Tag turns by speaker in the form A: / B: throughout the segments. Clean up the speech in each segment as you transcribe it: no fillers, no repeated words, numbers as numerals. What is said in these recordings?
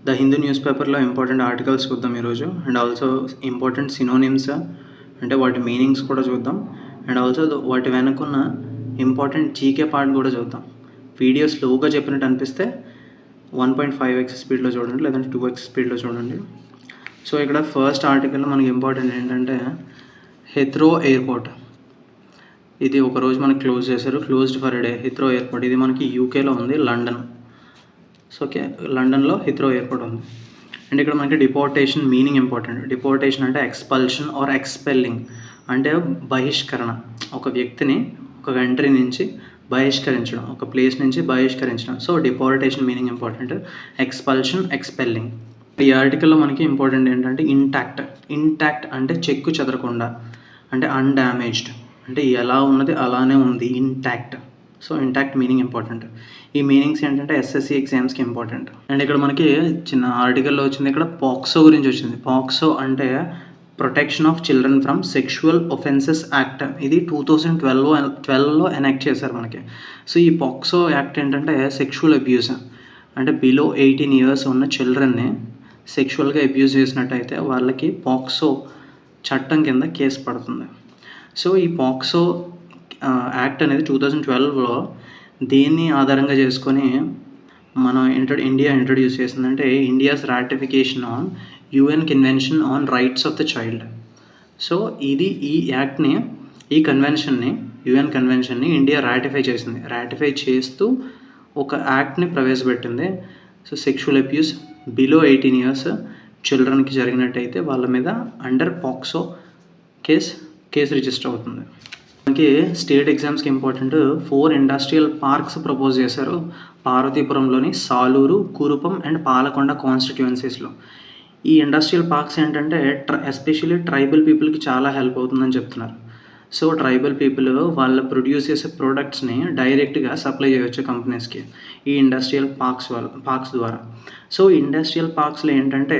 A: The Hindu news పేపర్లో important articles చూద్దాం ఈరోజు. అండ్ ఆల్సో ఇంపార్టెంట్ సినోనిమ్స్ అంటే వాటి మీనింగ్స్ కూడా చూద్దాం. అండ్ ఆల్సో వాటి వెనుకున్న ఇంపార్టెంట్ జీకే పార్ట్ కూడా చూద్దాం. వీడియో స్లోగా చెప్పినట్టు అనిపిస్తే 1.5x స్పీడ్లో చూడండి, లేదంటే 2x స్పీడ్లో చూడండి. సో ఇక్కడ ఫస్ట్ ఆర్టికల్లో మనకి ఇంపార్టెంట్ ఏంటంటే హీత్రో ఎయిర్పోర్ట్. ఇది ఒకరోజు మనకి క్లోజ్ చేశారు, closed for day. Heathrow airport ఇది మనకి యూకేలో ఉంది, లండన్. సో ఓకే, లండన్లో హీత్రో ఎయిర్పోర్ట్ ఉంది. అండ్ ఇక్కడ మనకి డిపోర్టేషన్ మీనింగ్ ఇంపార్టెంట్. డిపోర్టేషన్ అంటే ఎక్స్పల్షన్ ఆర్ ఎక్స్పెల్లింగ్, అంటే బహిష్కరణ. ఒక వ్యక్తిని ఒక కంట్రీ నుంచి బహిష్కరించడం, ఒక ప్లేస్ నుంచి బహిష్కరించడం. So deportation meaning important, expulsion, expelling. ఈ ఆర్టికల్లో మనకి ఇంపార్టెంట్ ఏంటంటే ఇంటాక్ట్. ఇంటాక్ట్ అంటే చెక్కు చెదరకుండా, అంటే అన్డామేజ్డ్, అంటే ఎలా ఉన్నది అలానే ఉంది, intact. So intact meaning important. ఈ మీనింగ్స్ ఏంటంటే ఎస్ఎస్సి ఎగ్జామ్స్కి ఇంపార్టెంట్. అండ్ ఇక్కడ మనకి చిన్న ఆర్టికల్లో వచ్చింది, ఇక్కడ పాక్సో గురించి వచ్చింది. పాక్సో అంటే protection of children from sexual offences act. ఇది 2012లో ఎనాక్ట్ చేశారు మనకి. సో ఈ పాక్సో యాక్ట్ ఏంటంటే సెక్షువల్ అబ్యూస్, అంటే బిలో 18 years ఉన్న చిల్డ్రన్ని సెక్షువల్గా అబ్యూస్ చేసినట్టయితే వాళ్ళకి పాక్సో చట్టం కింద కేసు పడుతుంది. సో ఈ పాక్సో యాక్ట్ అనేది 2012లో దేన్ని ఆధారంగా చేసుకొని మనం ఇండియా ఇంట్రడ్యూస్ చేసిందంటే India's ratification on UN convention on rights of the child. So ఇది ఈ యాక్ట్ని, ఈ కన్వెన్షన్ని, యుఎన్ కన్వెన్షన్ని ఇండియా రాటిఫై చేసింది. రాటిఫై చేస్తూ ఒక యాక్ట్ని ప్రవేశపెట్టింది. So sexual abuse below 18 years చిల్డ్రన్కి జరిగినట్టయితే వాళ్ళ మీద అండర్ పాక్సో కేసు రిజిస్టర్ అవుతుంది. మనకి స్టేట్ ఎగ్జామ్స్కి ఇంపార్టెంట్ 4 ఇండస్ట్రియల్ పార్క్స్ ప్రపోజ్ చేశారు పార్వతీపురంలోని సాలూరు, కురుపం అండ్ పాలకొండ కాన్స్టిట్యుయెన్సీస్లో. ఈ ఇండస్ట్రియల్ పార్క్స్ ఏంటంటే ఎస్పెషల్లీ ట్రైబల్ పీపుల్కి చాలా హెల్ప్ అవుతుందని చెప్తున్నారు. సో ట్రైబల్ పీపుల్ వాళ్ళు ప్రొడ్యూస్ చేసే ప్రోడక్ట్స్ని డైరెక్ట్గా సప్లై చేయవచ్చు కంపెనీస్కి ఈ ఇండస్ట్రియల్ పార్క్స్ ద్వారా. సో ఇండస్ట్రియల్ పార్క్స్లో ఏంటంటే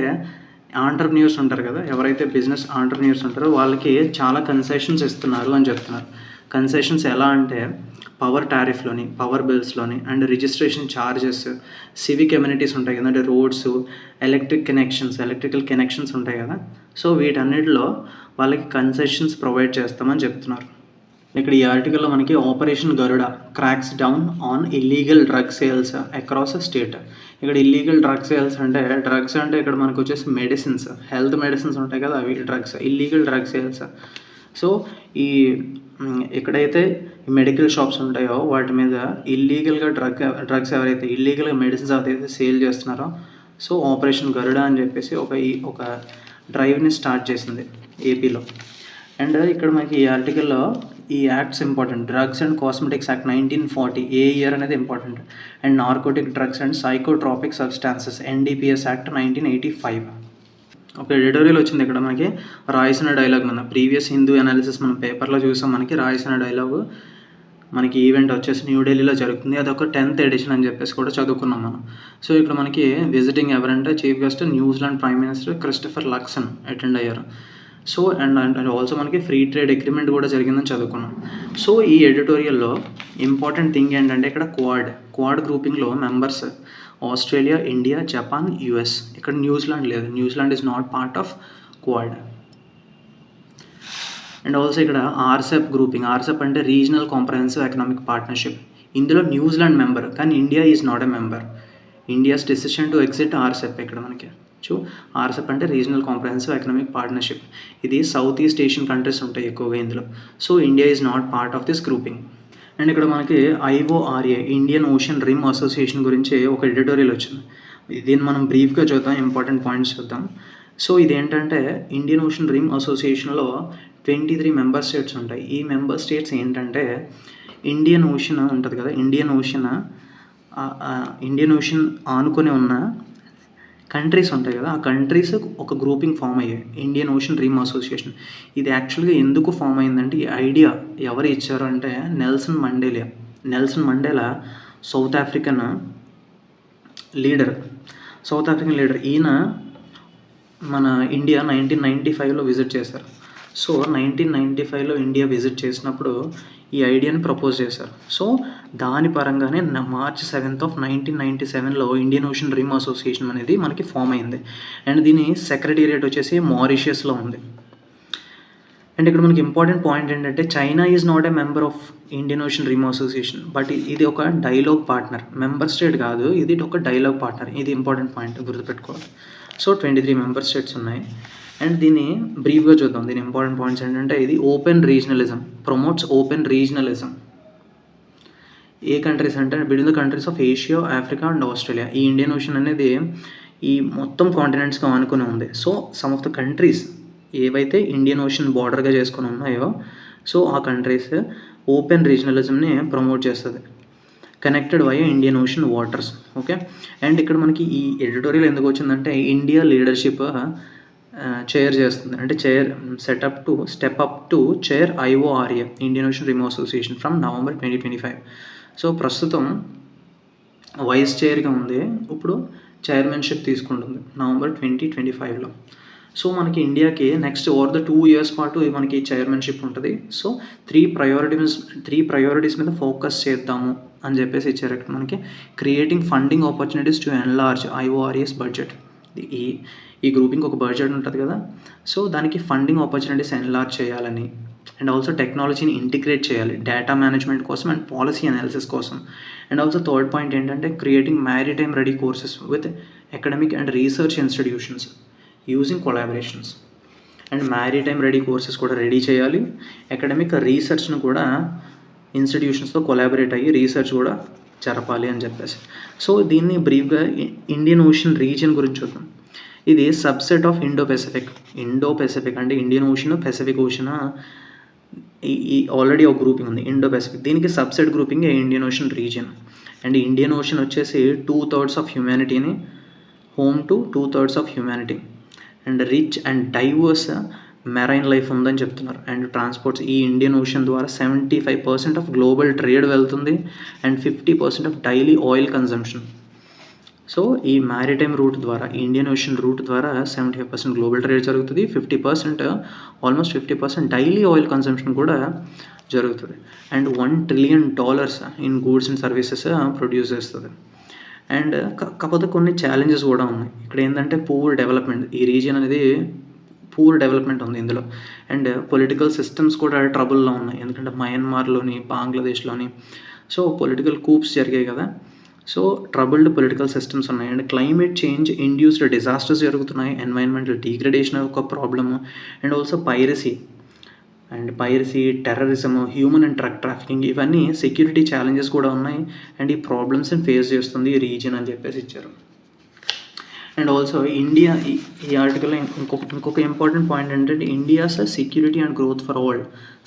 A: ఆంటర్ప్రెన్యూర్స్ ఉంటారు కదా, ఎవరైతే బిజినెస్ ఆంటర్ప్రెన్యూర్స్ ఉంటారో వాళ్ళకి చాలా కన్సెషన్స్ ఇస్తున్నారు అని చెప్తున్నారు. కన్సెషన్స్ ఎలా అంటే పవర్ టారిఫ్లోని, పవర్ బిల్స్లోని, and registration charges, civic immunities ఉంటాయి కదా, అంటే రోడ్స్, ఎలక్ట్రికల్ కనెక్షన్స్ ఉంటాయి కదా. సో వీటన్నిటిలో వాళ్ళకి కన్సెషన్స్ ప్రొవైడ్ చేస్తామని చెప్తున్నారు. ఇక్కడ ఈ ఆర్టికల్లో మనకి operation Garuda cracks down on illegal drug sales across state. ఇక్కడ ఇల్లీగల్ డ్రగ్ సేల్స్ అంటే డ్రగ్స్ అంటే ఇక్కడ మనకు వచ్చేసి మెడిసిన్స్, హెల్త్ మెడిసిన్స్ ఉంటాయి కదా, అవి drugs, illegal drug sales. So ఈ ఎక్కడైతే మెడికల్ షాప్స్ ఉంటాయో వాటి మీద ఇల్లీగల్గా డ్రగ్స్ ఎవరైతే ఇల్లీగల్గా మెడిసిన్స్ ఎవరైతే సేల్ చేస్తున్నారో, సో ఆపరేషన్ గరుడ అని చెప్పేసి ఒక డ్రైవ్ని స్టార్ట్ చేసింది ఏపీలో. అండ్ ఇక్కడ మనకి ఈ ఆర్టికల్లో ఈ acts important. Drugs and cosmetics act 1940 a year అనేది important. And narcotic drugs and psychotropic substances NDPS act 1985. ఒక ఎడిటోరియల్ వచ్చింది ఇక్కడ మనకి, రాయసిన డైలాగ్ మన ప్రీవియస్ హిందూ అనాలిసిస్ మనం పేపర్లో చూసాం. మనకి రాయసిన డైలాగు మనకి ఈవెంట్ వచ్చేసి న్యూఢిల్లీలో జరుగుతుంది. అదొక 10th ఎడిషన్ అని చెప్పేసి కూడా చదువుకున్నాం మనం. సో ఇక్కడ మనకి విజిటింగ్ ఎవరంటే chief guest New Zealand prime minister Christopher Luxon attend అయ్యారు. సో అండ్ ఆల్సో మనకి ఫ్రీ ట్రేడ్ అగ్రిమెంట్ కూడా జరిగిందని చదువుకున్నాం. సో ఈ ఎడిటోరియల్లో ఇంపార్టెంట్ థింగ్ ఏంటంటే ఇక్కడ క్వాడ్ గ్రూపింగ్లో members Australia, India, Japan, US. ఇక్కడ న్యూజిలాండ్ లేదు, New Zealand is not part of Quad. And also ఇక్కడ ఆర్సెప్ గ్రూపింగ్. ఆర్సెప్ అంటే రీజనల్ కాంప్రహెన్సివ్ ఎకనామిక్ పార్ట్నర్షిప్. ఇందులో న్యూజిలాండ్ మెంబర్, కానీ India is not a member. India's decision to exit RCEP ఇక్కడ మనకి. So RCEP అంటే regional comprehensive economic partnership. ఇది South East Asian countries ఉంటాయి ఎక్కువగా ఇందులో. So India is not part of this grouping. And ఇక్కడ మనకి IORA Indian Ocean Rim Association గురించి ఒక ఎడిటోరియల్ వచ్చింది. దీన్ని మనం బ్రీఫ్గా చూద్దాం, ఇంపార్టెంట్ పాయింట్స్ చూద్దాం. సో ఇదేంటంటే ఇండియన్ ఓషన్ రిమ్ అసోసియేషన్లో 23 మెంబర్ స్టేట్స్ ఉంటాయి. ఈ మెంబర్ స్టేట్స్ ఏంటంటే ఇండియన్ ఓషన్ ఉంటుంది కదా, ఇండియన్ ఓషన్ ఆనుకొని ఉన్న కంట్రీస్ ఉంటాయి కదా, ఆ కంట్రీస్ ఒక గ్రూపింగ్ ఫామ్ అయ్యాయి, ఇండియన్ ఓషన్ రిమ్ అసోసియేషన్. ఇది యాక్చువల్గా ఎందుకు ఫామ్ అయిందంటే ఈ ఐడియా ఎవరు ఇచ్చారు అంటే Nelson Mandela South African leader. ఈయన మన ఇండియా 1995లో విజిట్ చేశారు. సో 1995లో ఇండియా విజిట్ చేసినప్పుడు ఈ ఐడియాని ప్రపోజ్ చేశారు. సో దాని పరంగానే మార్చ్ 7th ఆఫ్ 1997లో ఇండియన్ ఓషన్ రిమ్ అసోసియేషన్ అనేది మనకి ఫామ్ అయింది. అండ్ దీని సెక్రటేరియట్ వచ్చేసి మారిషియస్లో ఉంది. అండ్ ఇక్కడ మనకి ఇంపార్టెంట్ పాయింట్ ఏంటంటే China is not a member of Indian Ocean Rim Association, but ఇది ఒక డైలాగ్ పార్ట్నర్, మెంబర్ స్టేట్ కాదు, ఇది ఒక డైలాగ్ పార్ట్నర్. ఇది ఇంపార్టెంట్ పాయింట్ గుర్తుపెట్టుకోవాలి. సో 23 మెంబర్ స్టేట్స్ ఉన్నాయి. అండ్ దీన్ని బ్రీఫ్గా చూద్దాం. దీని ఇంపార్టెంట్ పాయింట్స్ ఏంటంటే ఇది open regionalism, promotes open regionalism. ఏ కంట్రీస్ అంటే between the countries of Asia, Africa and Australia. ఈ ఇండియన్ ఓషన్ అనేది ఈ మొత్తం కాంటినెంట్స్గా ఆనుకుని ఉంది. So some of the countries ఏవైతే ఇండియన్ ఓషన్ బార్డర్గా చేసుకుని ఉన్నాయో సో ఆ కంట్రీస్ ఓపెన్ రీజనలిజంని ప్రమోట్ చేస్తుంది, connected by Indian Ocean waters. Okay. And ఇక్కడ మనకి ఈ ఎడిటోరియల్ ఎందుకు వచ్చిందంటే ఇండియా లీడర్షిప్ చైర్ చేస్తుంది, అంటే step up to chair IORA Indian Ocean Rim association from November 2025. So ప్రస్తుతం వైస్ చైర్గా ఉంది, ఇప్పుడు చైర్మన్షిప్ తీసుకుంటుంది November 2025లో. సో మనకి ఇండియాకి నెక్స్ట్ ఓవర్ ద 2 years పాటు మనకి చైర్మన్షిప్ ఉంటుంది. సో 3 ప్రయారిటీస్ మీద ఫోకస్ చేద్దాము అని చెప్పేసి ఇచ్చారు ఇక్కడ మనకి. Creating funding opportunities to enlarge IORA's budget. ఈ గ్రూపింగ్ ఒక బడ్జెట్ ఉంటుంది కదా, సో దానికి ఫండింగ్ ఆపర్చునిటీస్ ఎన్లార్జ్ చేయాలని, అండ్ ఆల్సో టెక్నాలజీని ఇంటిగ్రేట్ చేయాలి డేటా మేనేజ్మెంట్ కోసం అండ్ పాలసీ అనాలిసిస్ కోసం. అండ్ ఆల్సో థర్డ్ పాయింట్ ఏంటంటే creating maritime ready courses with academic and research institutions using collaborations. And maritime ready courses కూడా ready చేయాలి, academic రీసెర్చ్ను కూడా ఇన్స్టిట్యూషన్స్తో collaborate అయ్యి రీసెర్చ్ కూడా జరపాలి అని చెప్పేసి. సో దీన్ని బ్రీఫ్గా ఇండియన్ ఓషన్ రీజియన్ గురించి చూద్దాం. ఇది సబ్సెట్ ఆఫ్ ఇండో పెసిఫిక్ అంటే ఇండియన్ ఓషన్, పెసిఫిక్ ఓషన్ ఈ ఆల్రెడీ ఒక గ్రూపింగ్ ఉంది ఇండో పెసిఫిక్. దీనికి subset grouping Indian Ocean region. And Indian Ocean వచ్చేసి 2/3 ఆఫ్ హ్యూమానిటీని home to 2/3 of humanity. And rich and diverse marine life ఉందని చెప్తున్నారు. And transports ఈ ఇండియన్ ఓషన్ ద్వారా 75% ఆఫ్ గ్లోబల్ ట్రేడ్ వెళ్తుంది and 50% of daily oil consumption. So ఈ maritime route ద్వారా, Indian ocean route ద్వారా 75% గ్లోబల్ ట్రేడ్ జరుగుతుంది, 50% 50% డైలీ ఆయిల్ కన్సంప్షన్ కూడా జరుగుతుంది. And $1 trillion in goods and services produce చేస్తుంది. అండ్ కాకపోతే కొన్ని ఛాలెంజెస్ కూడా ఉన్నాయి ఇక్కడ. ఏంటంటే పూర్ డెవలప్మెంట్, ఈ రీజియన్ అనేది పూర్ డెవలప్మెంట్ ఉంది ఇందులో. అండ్ పొలిటికల్ సిస్టమ్స్ కూడా ట్రబుల్లో ఉన్నాయి, ఎందుకంటే మయన్మార్లోని, బంగ్లాదేశ్లోని సో పొలిటికల్ కూప్స్ జరిగాయి కదా, సో ట్రబుల్డ్ పొలిటికల్ సిస్టమ్స్ ఉన్నాయి. And climate change induced disasters జరుగుతున్నాయి, ఎన్వైరన్మెంటల్ డీగ్రేడేషన్ ఒక problem. And also piracy, terrorism, human and drug trafficking, ఇవన్నీ సెక్యూరిటీ ఛాలెంజెస్ కూడా ఉన్నాయి. అండ్ ఈ ప్రాబ్లమ్స్ని ఫేస్ చేస్తుంది ఈ రీజియన్ అని చెప్పేసి ఇచ్చారు. అండ్ ఆల్సో ఇండియా, ఈ ఆర్టికల్లో ఇంకొక ఇంపార్టెంట్ పాయింట్ ఏంటంటే India's security and growth for all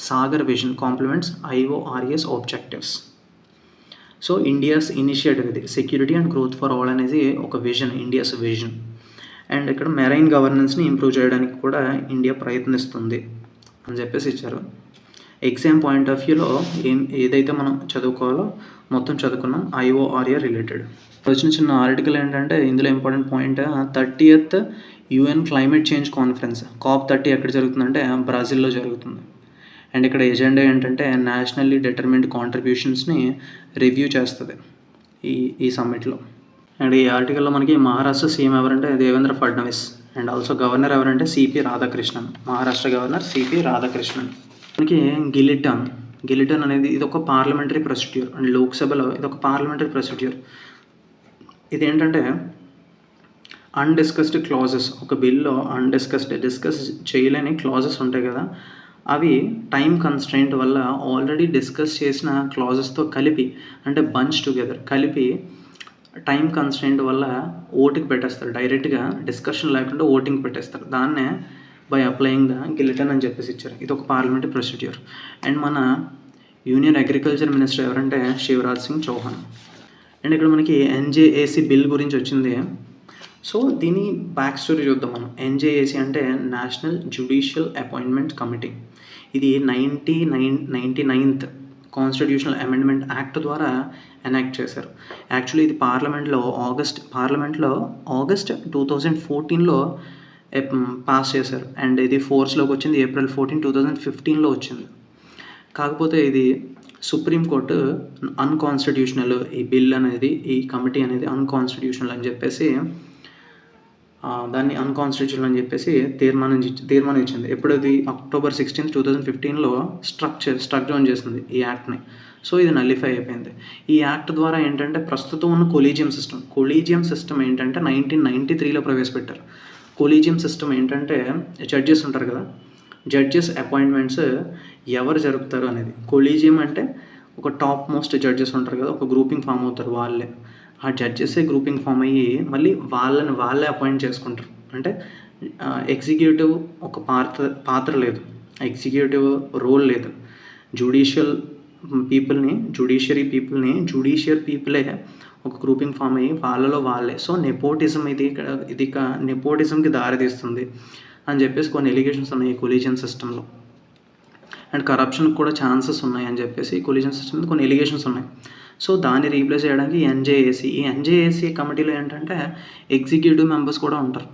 A: SAGAR vision compliments IORA's objectives. So India's initiative ఇది, security and growth for all అనేది ఒక విజన్, ఇండియాస్ విజన్. అండ్ ఇక్కడ మెరైన్ గవర్నెన్స్ని ఇంప్రూవ్ చేయడానికి కూడా ఇండియా ప్రయత్నిస్తుంది అని చెప్పేసి ఇచ్చారు. ఎగ్జామ్ పాయింట్ ఆఫ్ వ్యూలో ఏదైతే మనం చదువుకోవాలో మొత్తం చదువుకున్నాం IORA రిలేటెడ్. చిన్న ఆర్టికల్ ఏంటంటే ఇందులో important point 30th UN climate change conference COP30 ఎక్కడ జరుగుతుందంటే బ్రెజిల్లో జరుగుతుంది. అండ్ ఇక్కడ ఎజెండా ఏంటంటే నేషనల్లీ డిటర్మిన్డ్ కాంట్రిబ్యూషన్స్ని రివ్యూ చేస్తుంది ఈ సమ్మిట్లో. అండ్ ఈ ఆర్టికల్లో మనకి మహారాష్ట్ర సీఎం ఎవరంటే Devendra Fadnavis. And also governor ఎవరంటే CP Radhakrishnan, Maharashtra governor CP Radhakrishnan. మనకి గిలిటన్ అనేది ఇది ఒక పార్లమెంటరీ ప్రొసీడ్యూర్. అండ్ లోక్సభలో ఇది ఒక పార్లమెంటరీ ప్రొసీడ్యూర్. ఇదేంటంటే అన్డిస్కస్డ్ క్లాజెస్, ఒక బిల్లో డిస్కస్ చేయలేని క్లాజెస్ ఉంటాయి కదా, అవి టైం కన్స్ట్రెయింట్ వల్ల ఆల్రెడీ డిస్కస్ చేసిన క్లాజెస్తో కలిపి, అంటే బంచ్ టుగెదర్ కలిపి టైం కన్స్ట్రెయింట్ వల్ల ఓటింగ్ పెట్టేస్తారు, డైరెక్ట్గా డిస్కషన్ లేకుండా ఓటింగ్ పెట్టేస్తారు. దాన్నే బై అప్లయింగ్ ద గిలిటన్ అని చెప్పేసి ఇచ్చారు. ఇది ఒక పార్లమెంటరీ ప్రొసీడ్యూర్. అండ్ మన యూనియన్ అగ్రికల్చర్ మినిస్టర్ ఎవరంటే శివరాజ్ సింగ్ చౌహాన్. అండ్ ఇక్కడ మనకి NJAC బిల్ గురించి వచ్చింది. సో దీని బ్యాక్ స్టోరీ చూద్దాం మనం. NJAC అంటే నేషనల్ జ్యుడిషియల్ అపాయింట్మెంట్ కమిటీ. ఇది 99th కాన్స్టిట్యూషనల్ అమెండ్మెంట్ యాక్ట్ ద్వారా ఎనాక్ట్ చేశారు. యాక్చువల్లీ ఇది పార్లమెంట్లో ఆగస్ట్ 2014లో పాస్ చేశారు. అండ్ ఇది ఫోర్స్‌లోకి వచ్చింది April 14, 2015లో వచ్చింది. కాకపోతే ఇది సుప్రీంకోర్టు అన్‌కాన్స్టిట్యూషనల్, ఈ బిల్ అనేది, ఈ కమిటీ అనేది అన్‌కాన్స్టిట్యూషనల్ అని చెప్పేసి దాన్ని అన్‌కాన్స్టిట్యూషనల్ అని చెప్పేసి తీర్మానం ఇచ్చింది. ఎప్పుడది October 16, 2015లో స్ట్రక్ డౌన్ చేసింది ఈ యాక్ట్‌ని. సో ఇది నల్లిఫై అయిపోయింది. ఈ యాక్ట్ ద్వారా ఏంటంటే ప్రస్తుతం ఉన్న కొలీజియం సిస్టమ్ ఏంటంటే 1993లో ప్రవేశపెట్టారు. కొలీజియం సిస్టమ్ ఏంటంటే జడ్జెస్ ఉంటారు కదా, జడ్జెస్ అపాయింట్మెంట్స్ ఎవరు జరుపుతారు అనేది. కొలీజియం అంటే ఒక టాప్ మోస్ట్ జడ్జెస్ ఉంటారు కదా, ఒక గ్రూపింగ్ ఫామ్ అవుతారు వాళ్ళే. ఆ జడ్జెసే గ్రూపింగ్ ఫామ్ అయ్యి మళ్ళీ వాళ్ళే అపాయింట్ చేసుకుంటారు. అంటే ఎగ్జిక్యూటివ్ ఒక పాత్ర లేదు, ఎగ్జిక్యూటివ్ రోల్ లేదు. జ్యుడిషియరీ పీపులే ఒక గ్రూపింగ్ ఫామ్ అయ్యి వాళ్ళే. సో నెపోటిజం ఇది నెపోటిజంకి దారితీస్తుంది అని చెప్పేసి కొన్ని ఎలిగేషన్స్ ఉన్నాయి కొలీజియం సిస్టంలో. అండ్ కరప్షన్కి కూడా ఛాన్సెస్ ఉన్నాయి అని చెప్పేసి కొలీజియం సిస్టమ్ మీద కొన్ని ఎలిగేషన్స్ ఉన్నాయి. సో దాన్ని రీప్లేస్ చేయడానికి ఈ ఎన్జేఏసీ కమిటీలో ఏంటంటే ఎగ్జిక్యూటివ్ మెంబర్స్ కూడా ఉంటారు,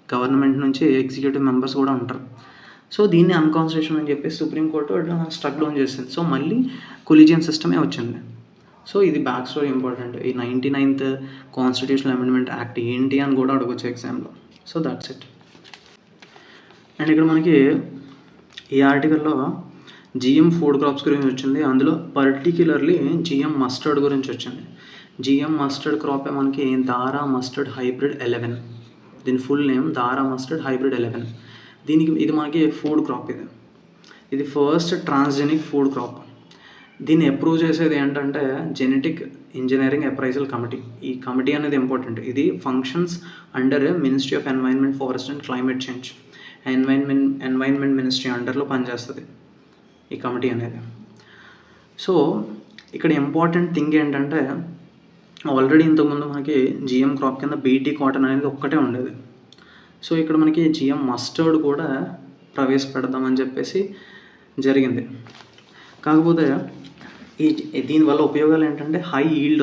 A: గవర్నమెంట్ నుంచి ఎగ్జిక్యూటివ్ మెంబర్స్ కూడా ఉంటారు. సో దీన్ని అన్‌కాన్స్టిట్యూషనల్ అని చెప్పేసి సుప్రీంకోర్టు స్ట్రక్ డౌన్ చేసింది. సో మళ్ళీ కొలీజియం సిస్టమే వచ్చింది. సో ఇది బ్యాక్ స్టోరీ ఇంపార్టెంట్. ఈ 99th కాన్స్టిట్యూషనల్ అమెండ్మెంట్ యాక్ట్ ఏంటి అని కూడా అడగొచ్చు ఎగ్జామ్లో. So that's it. అండ్ ఇక్కడ మనకి ఈ ఆర్టికల్లో జిఎం ఫుడ్ క్రాప్స్ గురించి వచ్చింది. అందులో పర్టిక్యులర్లీ జిఎం మస్టర్డ్ గురించి వచ్చింది. జిఎం మస్టర్డ్ క్రాపే మనకి దారా మస్టర్డ్ హైబ్రిడ్ 11. దీని full name Dhara mustard hybrid 11. ఇది మనకి ఫుడ్ క్రాప్. ఇది ఫస్ట్ ట్రాన్స్జెనిక్ ఫుడ్ క్రాప్. దీన్ని అప్రూవ్ చేసేది ఏంటంటే జెనెటిక్ ఇంజనీరింగ్ అప్రైజల్ కమిటీ. ఈ కమిటీ అనేది ఇంపార్టెంట్. ఇది functions under ministry of environment, forest and climate change. Environment ministry అండర్లో పనిచేస్తుంది ఈ కమిటీ అనేది. సో ఇక్కడ ఇంపార్టెంట్ థింగ్ ఏంటంటే ఆల్రెడీ ఇంతకుముందు మనకి జిఎం క్రాప్ కింద బీటీ కాటన్ అనేది ఒక్కటే ఉండేది. సో ఇక్కడ మనకి జిఎం మస్టర్డ్ కూడా ప్రవేశపెడదామని చెప్పేసి జరిగింది. కాకపోతే దీనివల్ల ఉపయోగాలు ఏంటంటే హై ఈల్డ్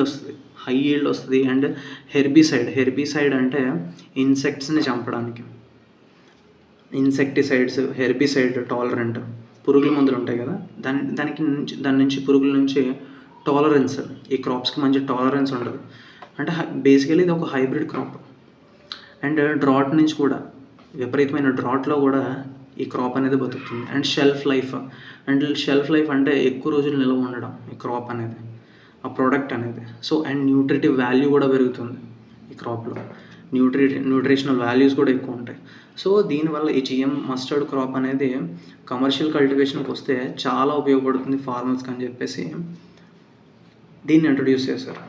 A: వస్తుంది. అండ్ హెర్బిసైడ్ అంటే ఇన్సెక్ట్స్ని చంపడానికి, ఇన్సెక్టిసైడ్స్, హెర్బిసైడ్ టాలరెంట్ పురుగుల మందులు ఉంటాయి కదా, దాని నుంచి పురుగుల నుంచి టాలరెన్స్, ఈ క్రాప్స్కి మంచి టాలరెన్స్ ఉండదు. అంటే బేసికలీ ఇది ఒక హైబ్రిడ్ క్రాప్. అండ్ డ్రాట్ నుంచి కూడా, విపరీతమైన డ్రాట్లో కూడా ఈ క్రాప్ అనేది బతుకుతుంది. అండ్ షెల్ఫ్ లైఫ్ అంటే ఎక్కువ రోజులు నిల్వ ఉండడం ఈ క్రాప్ అనేది, ఆ ప్రోడక్ట్ అనేది. సో అండ్ న్యూట్రిటివ్ వాల్యూ కూడా పెరుగుతుంది ఈ క్రాప్లో, న్యూట్రిషనల్ వాల్యూస్ కూడా ఎక్కువ ఉంటాయి. సో దీనివల్ల ఈ జిఎం మస్టర్డ్ క్రాప్ అనేది కమర్షియల్ కల్టివేషన్కి వస్తే చాలా ఉపయోగపడుతుంది ఫార్మర్స్కి అని చెప్పేసి దీన్ని ఇంట్రడ్యూస్ చేశారు.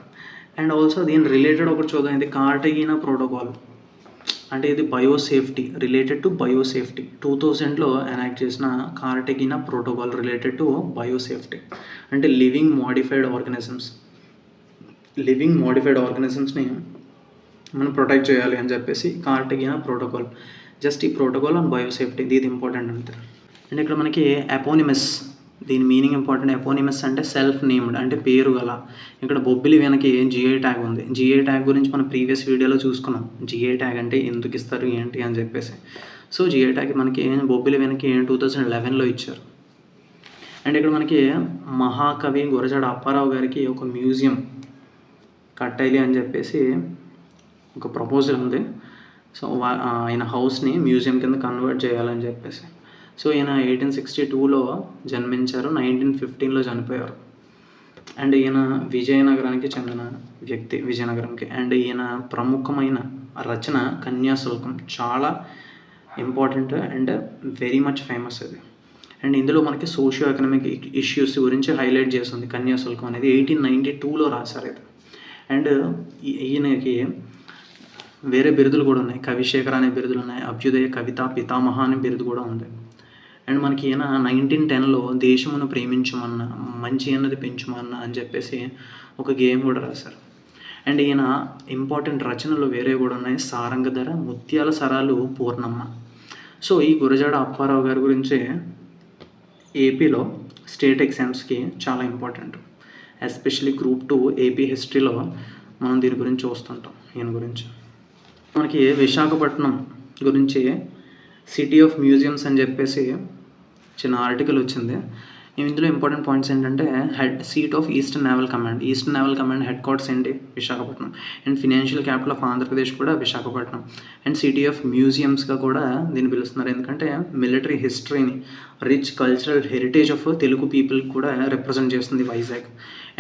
A: అండ్ ఆల్సో దీని రిలేటెడ్ ఒకటి చూద్దాం. ఇది కార్టగినా ప్రోటోకాల్. అంటే ఇది రిలేటెడ్ టు బయోసేఫ్టీ 2000లో ఎనాక్ట్ చేసిన కార్టగినా ప్రోటోకాల్ రిలేటెడ్ టు బయోసేఫ్టీ. అంటే లివింగ్ మోడిఫైడ్ ఆర్గనిజమ్స్ని మనం ప్రొటెక్ట్ చేయాలి అని చెప్పేసి కార్టగినా ప్రోటోకాల్. జస్ట్ ఈ ప్రోటోకాల్ ఆన్ బయోసేఫ్టీ, ఇది ఇంపార్టెంట్ అంతే. అండ్ ఇక్కడ మనకి ఎపోనిమస్, దీని మీనింగ్ ఇంపార్టెంట్. ఎపోనిమస్ అంటే సెల్ఫ్ నేమ్డ్, అంటే పేరు గల. ఇక్కడ బొబ్బిలి వెనక్కి జిఐ ట్యాగ్ ఉంది. జిఐ ట్యాగ్ గురించి మనం ప్రీవియస్ వీడియోలో చూసుకున్నాం. జిఐ ట్యాగ్ అంటే ఎందుకు ఇస్తారు ఏంటి అని చెప్పేసి. సో జిఐ ట్యాగ్ మనకి బొబ్బిలి వెనక్కి 2011లో ఇచ్చారు. అండ్ ఇక్కడ మనకి మహాకవి గురజాడ అప్పారావు గారికి ఒక మ్యూజియం కట్టాలి అని చెప్పేసి ఒక ప్రపోజల్ ఉంది. సో ఆయన హౌస్ని మ్యూజియం కింద కన్వర్ట్ చేయాలని చెప్పేసి. సో ఈయన 1862లో జన్మించారు, 1915లో చనిపోయారు. అండ్ ఈయన విజయనగరానికి చెందిన వ్యక్తి, విజయనగరంకి. అండ్ ఈయన ప్రముఖమైన రచన కన్యాశుల్కం, చాలా important and very much famous అది. అండ్ ఇందులో మనకి సోషియో ఎకనామిక్ ఇష్యూస్ గురించి హైలైట్ చేస్తుంది కన్యాశుల్కం అనేది. 1892లో రాశారు ఇది. అండ్ ఈయనకి వేరే బిరుదులు కూడా ఉన్నాయి. కవిశేఖర్ అనే బిరుదులు ఉన్నాయి, అభ్యుదయ కవితా పితామహ అనే బిరుదు కూడా ఉంది. అండ్ మనకి ఈయన 1910లో దేశమును ప్రేమించమన్నా, మంచి అన్నది పెంచుమన్నా అని చెప్పేసి ఒక గేమ్ కూడా రాశారు. అండ్ ఈయన ఇంపార్టెంట్ రచనలు వేరే కూడా ఉన్నాయి. సారంగధర, ముత్యాల సరాలు, పూర్ణమ్మ. సో ఈ గురజాడ అప్పారావు గారి గురించి ఏపీలో స్టేట్ ఎగ్జామ్స్కి చాలా ఇంపార్టెంట్. ఎస్పెషలీ Group 2 ఏపీ హిస్టరీలో మనం దీని గురించి చూస్తుంటాం. ఈయన గురించి మనకి విశాఖపట్నం గురించి సిటీ ఆఫ్ మ్యూజియంస్ అని చెప్పేసి చిన్న ఆర్టికల్ వచ్చింది. ఇందులో ఇంపార్టెంట్ పాయింట్స్ ఏంటంటే seat of eastern naval command head quarters ఏంటి Visakhapatnam. And financial capital of Andhra Pradesh కూడా విశాఖపట్నం. అండ్ సిటీ ఆఫ్ మ్యూజియంస్గా కూడా దీన్ని పిలుస్తున్నారు, ఎందుకంటే military హిస్టరీని, rich cultural heritage of Telugu people కూడా రిప్రజెంట్ చేస్తుంది వైజాగ్.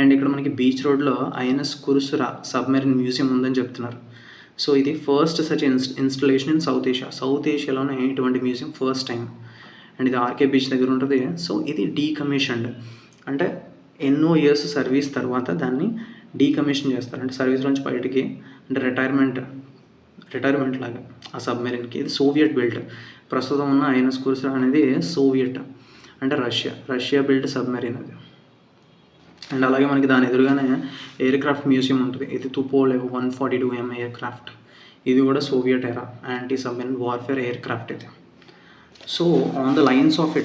A: అండ్ ఇక్కడ మనకి బీచ్ రోడ్లో ఐఎన్ఎస్ కురుసురా సబ్మెరీన్ మ్యూజియం ఉందని చెప్తున్నారు. సో ఇది first such installation in South ఏషియాలోనే ఇటువంటి మ్యూజియం ఫస్ట్ టైం. అండ్ ఇది ఆర్కే బీచ్ దగ్గర ఉంటుంది. సో ఇది డీకమిషన్డ్, అంటే ఎన్నో ఇయర్స్ సర్వీస్ తర్వాత దాన్ని డీకమిషన్ చేస్తారు, అంటే సర్వీస్ నుంచి బయటికి, అంటే రిటైర్మెంట్ లాగా ఆ సబ్మెరీన్కి. ఇది సోవియట్ బిల్ట్. ప్రస్తుతం ఉన్న ఐఎన్ఎస్ కురుసురా అనేది సోవియట్, అంటే రష్యా బిల్ట్ సబ్మెరీన్ అది. అండ్ అలాగే మనకి దాని ఎదురుగానే ఎయిర్ క్రాఫ్ట్ మ్యూజియం ఉంటుంది. ఇది తుపోలేవ్ 142M ఎయిర్ క్రాఫ్ట్. ఇది కూడా Soviet era anti submarine warfare aircraft ఇది. So on the lines of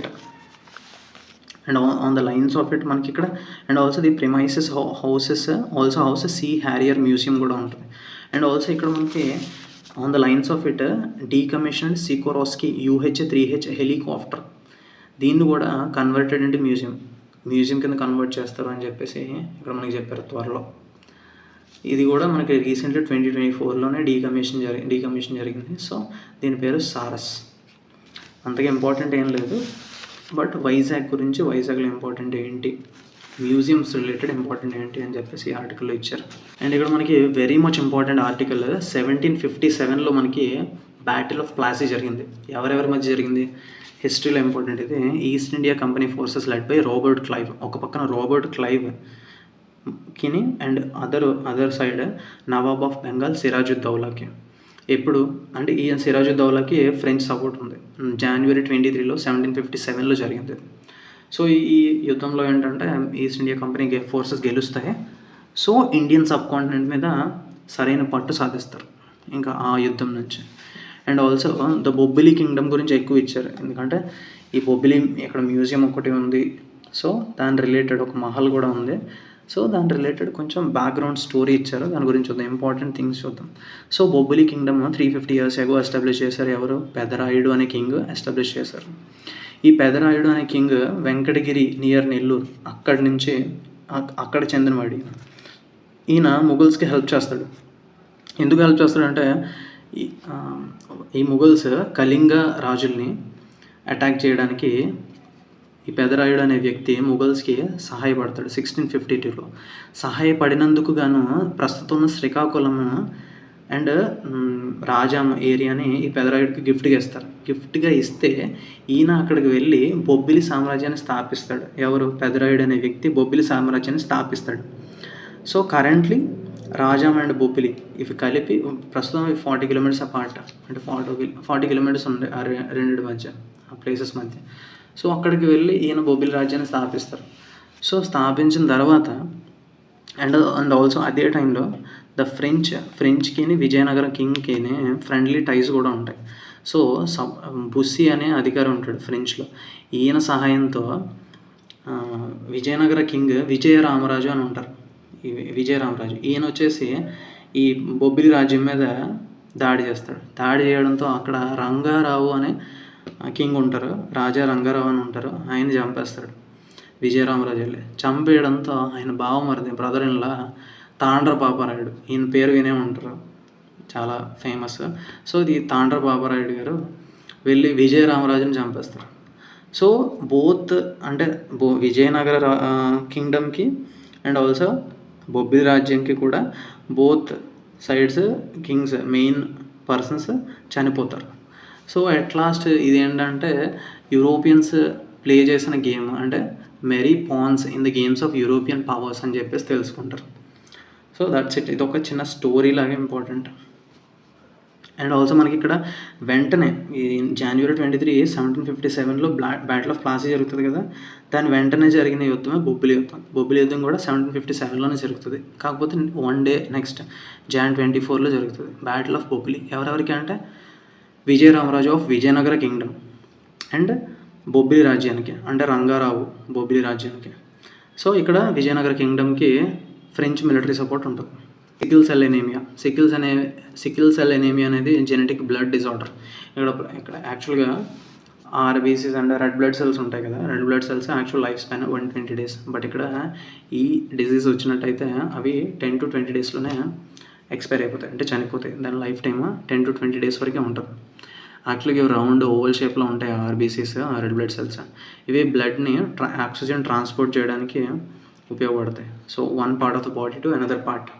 A: it మనకి ఇక్కడ, and also the premises houses Sea Harrier museum కూడా ఉంటుంది. అండ్ ఆల్సో ఇక్కడ మనకి on the lines of it decommissioned Sikorsky UH-3H helicopter, దీన్ని కూడా converted into museum కింద కన్వర్ట్ చేస్తారు అని చెప్పేసి ఇక్కడ మనకి చెప్పారు త్వరలో. ఇది కూడా మనకి రీసెంట్లీ 2024లోనే డీకమిషన్ జరిగింది. సో దీని పేరు సారస్. అంతగా ఇంపార్టెంట్ ఏం లేదు, బట్ వైజాగ్లో ఇంపార్టెంట్ ఏంటి, మ్యూజియంస్ రిలేటెడ్ ఇంపార్టెంట్ ఏంటి అని చెప్పేసి ఈ ఆర్టికల్లో ఇచ్చారు. అండ్ ఇక్కడ మనకి వెరీ మచ్ ఇంపార్టెంట్ ఆర్టికల్ 1757లో మనకి బ్యాటిల్ ఆఫ్ ప్లాసీ జరిగింది. ఎవరెవరి మధ్య జరిగింది, హిస్టరీలో ఇంపార్టెంట్. ఇది East India Company forces led by Robert Clive. ఒక పక్కన రాబర్ట్ క్లైవ్ కిని and other side Nawab of Bengal సిరాజుద్దౌలాకి. ఎప్పుడు అంటే ఈ సిరాజుద్దౌలాకి ఫ్రెంచ్ సపోర్ట్ ఉంది. January 23, 1757లో జరిగింది. సో ఈ యుద్ధంలో ఏంటంటే ఈస్ట్ ఇండియా కంపెనీ ఫోర్సెస్ గెలుస్తాయి. సో ఇండియన్ సబ్ కాంటినెంట్ మీద సరైన పట్టు సాధిస్తారు ఇంకా ఆ యుద్ధం నుంచి. And also the Bobbili kingdom గురించి ఎక్కువ ఇచ్చారు, ఎందుకంటే ఈ బొబ్బిలి ఇక్కడ మ్యూజియం ఒకటి ఉంది. సో దాని రిలేటెడ్ ఒక మహల్ కూడా ఉంది. సో దాని రిలేటెడ్ కొంచెం బ్యాక్గ్రౌండ్ స్టోరీ ఇచ్చారు, దాని గురించి చూద్దాం, ఇంపార్టెంట్ థింగ్స్ చూద్దాం. So Bobbili Kingdom 350 years ago establish చేశారు. ఎవరు, పెదరాయుడు అనే కింగ్ ఎస్టాబ్లిష్ చేశారు. ఈ పెదరాయుడు అనే కింగ్ వెంకటగిరి నియర్ నెల్లూరు అక్కడ చెందినవాడి. ఈయన ముఘల్స్కి హెల్ప్ చేస్తాడు. ఎందుకు హెల్ప్ చేస్తాడంటే ఈ ముఘల్స్ కళింగ రాజుల్ని అటాక్ చేయడానికి ఈ పెదరాయుడు అనే వ్యక్తి ముఘల్స్కి సహాయపడతాడు 1652లో. సహాయపడినందుకు గాను ప్రస్తుతం ఉన్న శ్రీకాకుళం అండ్ రాజాం ఏరియాని ఈ పెదరాయుడికి గిఫ్ట్గా ఇస్తే ఈయన అక్కడికి వెళ్ళి బొబ్బిలి సామ్రాజ్యాన్ని స్థాపిస్తాడు. ఎవరు, పెదరాయుడు అనే వ్యక్తి బొబ్బిలి సామ్రాజ్యాన్ని స్థాపిస్తాడు. So currently Rajam and Bobbili ఇవి కలిపి ప్రస్తుతం 40 kilometers అపార్ట్, అంటే 40 kilometers ఉండే ఆ రెండింటి మధ్య, ఆ ప్లేసెస్ మధ్య. సో అక్కడికి వెళ్ళి ఈయన బొబ్బిలి రాజ్యాన్ని స్థాపిస్తారు. సో స్థాపించిన తర్వాత అండ్ ఆల్సో అదే టైంలో ద ఫ్రెంచ్కి విజయనగరం కింగ్కి ఫ్రెండ్లీ టైస్ కూడా ఉంటాయి. సో బుస్సీ అనే అధికారి ఉంటాడు ఫ్రెంచ్లో. ఈయన సహాయంతో విజయనగర కింగ్ విజయరామరాజు అని ఉంటారు. విజయరామరాజు ఈయన వచ్చేసి ఈ బొబ్బిలి రాజ్యం మీద దాడి చేస్తాడు. దాడి చేయడంతో అక్కడ రంగారావు అనే కింగ్ ఉంటారు, రాజా రంగారావు అని ఉంటారు, ఆయన చంపేస్తాడు విజయరామరాజు వెళ్ళి. చంపేయడంతో ఆయన బావమరిది బ్రదర్ ఇన్ లా తాండ్ర పాపారాయుడు, ఈయన పేరు వినే ఉంటారు, చాలా ఫేమస్. సో ఇది తాండ్ర పాపారాయుడు గారు వెళ్ళి విజయరామరాజుని చంపేస్తారు. సో బోత్ అంటే విజయనగర కింగ్డమ్కి అండ్ ఆల్సో బొబ్బిలి రాజ్యంకి కూడా both sides kings main persons చనిపోతారు. సో అట్ లాస్ట్ ఇదేంటంటే యూరోపియన్స్ ప్లే చేసిన గేమ్, అంటే mere pawns in the games of European powers అని చెప్పేసి తెలుసుకుంటారు. So that's it. ఇది ఒక చిన్న స్టోరీ లాగా ఇంపార్టెంట్. అండ్ ఆల్సో మనకి ఇక్కడ వెంటనే ఈ January 23, 1757లో బ్యాటిల్ ఆఫ్ ప్లాసీ జరుగుతుంది కదా, దాని వెంటనే జరిగిన యుద్ధమే బొబ్బిలి యుద్ధం కూడా 1757లోనే జరుగుతుంది. కాకపోతే వన్ డే నెక్స్ట్ January 24లో జరుగుతుంది బ్యాటిల్ ఆఫ్ బొబ్బిలి. ఎవరెవరికి అంటే Vijayaramaraju of Vijayanagara Kingdom and Bobbili రాజ్యానికి, అంటే రంగారావు బొబ్బిలి రాజ్యానికి. సో ఇక్కడ విజయనగర కింగ్డమ్కి ఫ్రెంచ్ మిలిటరీ సపోర్ట్ ఉంటుంది. సికిల్ సెల్ ఎనీమియా అనేది జెనెటిక్ బ్లడ్ డిజార్డర్. ఇక్కడ యాక్చువల్గా RBCs and red blood cells ఉంటాయి కదా, red blood cells actual life span 120 days. But ఇక్కడ ఈ డిజీజ్ వచ్చినట్టయితే అవి 10 to 20 daysలోనే ఎక్స్పైర్ అయిపోతాయి, అంటే చనిపోతాయి. దాని లైఫ్ టైమ్ 10 to 20 days వరకే ఉంటుంది. యాక్చువల్గా ఇవి రౌండ్ ఓవల్ షేప్లో ఉంటాయి ఆర్బీసీస్, రెడ్ బ్లడ్ సెల్స్. ఇవి బ్లడ్ని ఆక్సిజన్ ట్రాన్స్పోర్ట్ చేయడానికి ఉపయోగపడతాయి. So one part of the body to another part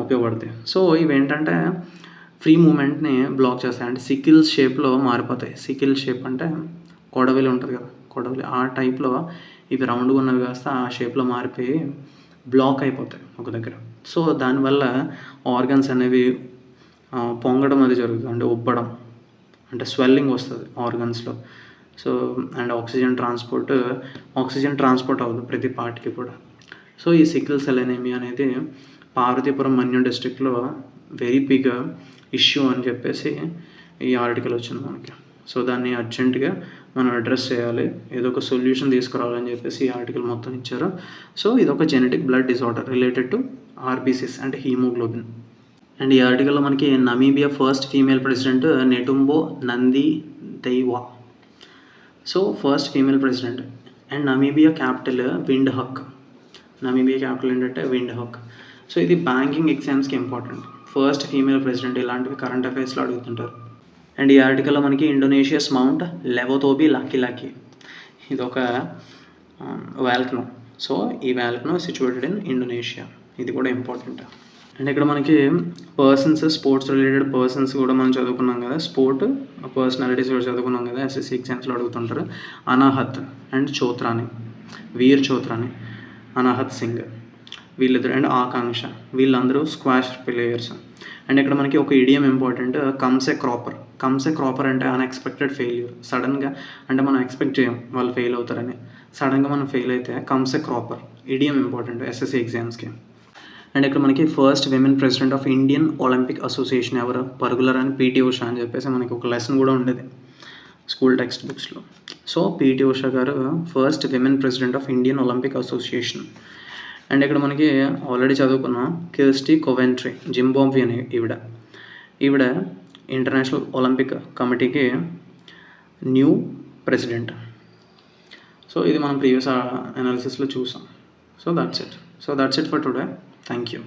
A: ఉపయోగపడతాయి. సో ఇవి ఏంటంటే ఫ్రీ మూమెంట్ని బ్లాక్ చేస్తాయి, అంటే సికిల్ షేప్లో మారిపోతాయి. సికిల్ షేప్ అంటే కొడవలి ఉంటుంది కదా, కొడవలి ఆ టైప్లో ఇవి రౌండ్గా ఉన్నవి కాస్త ఆ షేప్లో మారిపోయి బ్లాక్ అయిపోతాయి ఒక దగ్గర. సో దానివల్ల ఆర్గన్స్ అనేవి పొంగడం అది జరుగుతుంది, అంటే ఉబ్బడం, అంటే స్వెల్లింగ్ వస్తుంది ఆర్గన్స్లో. సో అండ్ ఆక్సిజన్ ట్రాన్స్పోర్ట్ అవ్వదు ప్రతి పార్ట్కి కూడా. సో ఈ సికిల్ సెల్ ఎనీమియా అనేది పార్వతీపురం మన్యం డిస్ట్రిక్ట్లో వెరీ బిగ్ ఇష్యూ అని చెప్పేసి ఈ ఆర్టికల్ వచ్చింది మనకి. సో దాన్ని అర్జెంటుగా మనం అడ్రస్ చేయాలి, ఏదో ఒక సొల్యూషన్ తీసుకురావాలని చెప్పేసి ఈ ఆర్టికల్ మొత్తం ఇచ్చారు. సో ఇది ఒక genetic blood disorder related to RBCs అంటే హీమోగ్లోబిన్. అండ్ ఈ ఆర్టికల్లో మనకి Namibia first female president Netumbo Nandi-Ndaitwah. So first female president. And Namibia capital Windhoek. Namibia capital ఏంటంటే విండ్ హక్. సో ఇది బ్యాంకింగ్ ఎగ్జామ్స్కి ఇంపార్టెంట్. ఫస్ట్ ఫీమేల్ ప్రెసిడెంట్ ఇలాంటివి current అఫైర్స్లో అడుగుతుంటారు. అండ్ ఈ ఆర్టికల్లో మనకి ఇండోనేషియాస్ మౌంట్ లెవోతోబి లాకి. ఇది ఒక వాల్కనో. సో ఈ వాల్కనో సిచ్యువేటెడ్ ఇన్ ఇండోనేషియా. ఇది కూడా ఇంపార్టెంట్. అండ్ ఇక్కడ మనకి పర్సన్స్, స్పోర్ట్స్ రిలేటెడ్ పర్సన్స్ కూడా మనం చదువుకున్నాం కదా, స్పోర్ట్ పర్సనాలిటీస్ కూడా చదువుకున్నాం కదా, ఎస్ఎస్సి ఎగ్జామ్స్లో అడుగుతుంటారు. అనాహత్ అండ్ చోత్రాని, వీర్ చోత్రాని, అనాహత్ సింగ్ వీళ్ళిద్దరు, అండ్ ఆకాంక్ష వీళ్ళందరూ స్క్వాష్ ప్లేయర్స్. అండ్ ఇక్కడ మనకి ఒక ఇడియం ఇంపార్టెంట్, కమ్స్ ఏ క్రాపర్ అంటే అన్ఎక్స్పెక్టెడ్ ఫెయిల్యూర్. సడన్గా అంటే మనం ఎక్స్పెక్ట్ చేయం వాళ్ళు ఫెయిల్ అవుతారని, సడన్గా మనం ఫెయిల్ అయితే కమ్స్ ఏ క్రాపర్. ఇడియం ఇంపార్టెంట్ ఎస్ఎస్సి ఎగ్జామ్స్కి. అండ్ ఇక్కడ మనకి first women president of Indian Olympic association ఎవరు? పరుగులరాని పీటీ ఉషా అని చెప్పేసి మనకి ఒక లెసన్ కూడా ఉండేది స్కూల్ టెక్స్ట్ బుక్స్లో. సో పీటీ ఉషా గారు first women president of Indian Olympic association. And ఇక్కడ మనకి ఆల్రెడీ చదువుకున్నాం కిర్స్టీ కోవెంట్రీ, జింబాబ్వే అని ఈవిడ ఇంటర్నేషనల్ ఒలింపిక్ కమిటీకి న్యూ ప్రెసిడెంట్. సో ఇది మనం ప్రీవియస్ అనాలిసిస్లో చూసాం. So that's it for today. Thank you.